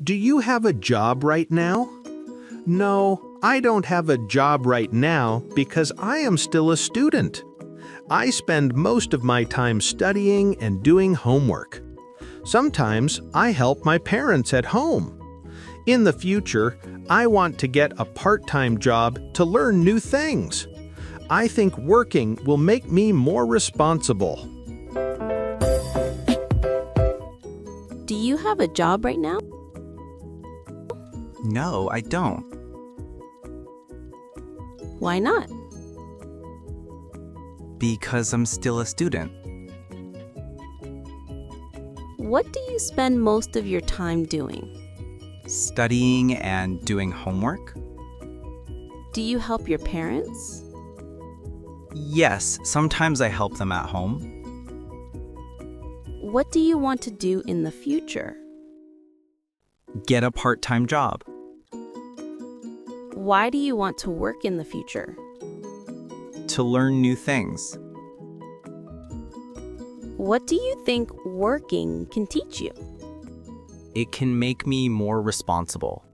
Do you have a job right now? No, I don't have a job right now because I am still a student. I spend most of my time studying and doing homework. Sometimes I help my parents at home. In the future, I want to get a part-time job to learn new things. I think working will make me more responsible. Do you have a job right now? No, I don't. Why not? Because I'm still a student. What do you spend most of your time doing? Studying and doing homework? Do you help your parents? Yes, sometimes I help them at home. What do you want to do in the future? Get a part-time job. Why do you want to work in the future? To learn new things. What do you think working can teach you? It can make me more responsible.